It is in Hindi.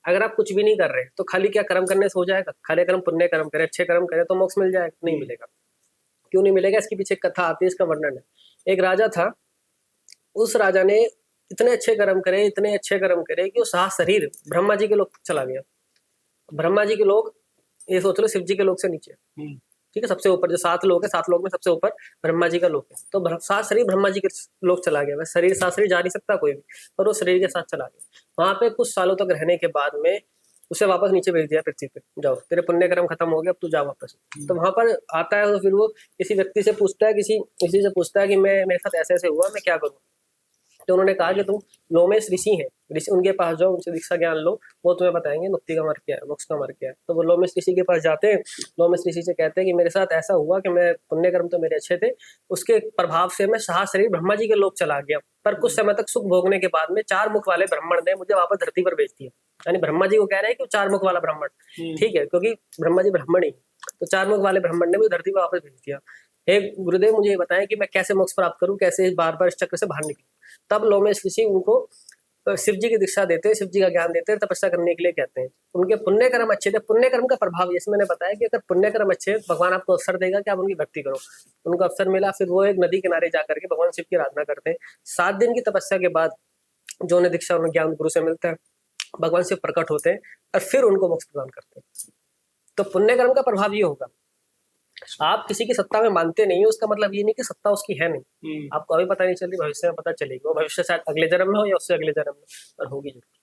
अगर आप कुछ भी नहीं कर रहे तो खाली क्या कर्म करने से हो जाएगा? खाली कर्म, पुण्य कर्म करें, अच्छे कर्म करें तो मोक्ष मिल जाएगा? नहीं मिलेगा। क्यों नहीं मिलेगा? इसके पीछे एक कथा आती है, इसका वर्णन है। एक राजा था, उस राजा ने इतने अच्छे कर्म करे, इतने अच्छे कर्म करे कि वो सारा शरीर ब्रह्मा जी के लोक चला गया। ब्रह्मा जी के लोग, ये सोच लो शिव जी के लोक से नीचे, ठीक है, सबसे ऊपर जो 7 लोग है, 7 लोग में सबसे ऊपर ब्रह्मा जी का लोक है। तो सात शरीर ब्रह्मा जी के लोक चला गया। वह शरीर, 7 शरीर जा नहीं सकता कोई भी, पर वो शरीर के साथ चला गया। वहां पे कुछ सालों तक रहने के बाद में उसे वापस नीचे भेज दिया पृथ्वी पे, जाओ तेरे पुण्य कर्म खत्म हो गया, अब तू जा वापस। तो वहां पर आता है तो फिर वो किसी व्यक्ति से पूछता है, किसी से पूछता है कि मैं, मेरे साथ ऐसे ऐसे हुआ, मैं क्या करूँ? तो उन्होंने कहा कि तुम लोमेश ऋषि हैं, ऋषि उनके पास जाओ, उनसे दीक्षा ज्ञान लो, वो तुम्हें बताएंगे मुक्ति का मार्ग क्या है, मोक्ष का मार्ग क्या है। तो वो लोमेश ऋषि के पास जाते हैं। लोमेश ऋषि से कहते हैं कि मेरे साथ ऐसा हुआ कि मैं, पुण्य कर्म तो मेरे अच्छे थे, उसके प्रभाव से मैं सहस्त्र ब्रह्मा जी के लोक चला गया, पर कुछ समय तक सुख भोगने के बाद में 4 मुख वाले ब्राह्मण ने मुझे वापस धरती पर भेज दिया। यानी ब्रह्मा जी को कह रहे हैं कि 4 मुख वाला ब्राह्मण, ठीक है, क्योंकि ब्रह्मा जी ब्राह्मण ही, तो 4 मुख वाले ब्राह्मण ने मुझे धरती पर वापस भेज दिया। हे गुरुदेव, मुझे ये बताएं कि मैं कैसे मोक्ष प्राप्त करूं, कैसे बार बार इस चक्र से बाहर निकलूं। तब लोमेश ऋषि उनको शिव जी की दीक्षा देते हैं, शिव जी का ज्ञान देते हैं, तपस्या करने के लिए कहते हैं। उनके पुण्य कर्म अच्छे थे। पुण्य कर्म का प्रभाव, जैसे मैंने बताया कि अगर पुण्य कर्म अच्छे, भगवान आपको अवसर देगा कि आप उनकी भक्ति करो। उनको अवसर मिला, फिर वो एक नदी किनारे जाकर के भगवान शिव की आराधना करते हैं। 7 दिन की तपस्या के बाद जो उन्हें दीक्षा, उन्हें ज्ञान गुरु से मिलता है, भगवान शिव प्रकट होते हैं और फिर उनको मोक्ष प्रदान करते हैं। तो पुण्य कर्म का प्रभाव ये होगा। आप किसी की सत्ता में मानते नहीं हो, उसका मतलब ये नहीं कि सत्ता उसकी है नहीं। आपको अभी पता नहीं चल रही, भविष्य में पता चलेगी। वो भविष्य शायद अगले जन्म में हो या उससे अगले जन्म में, पर होगी जरूर।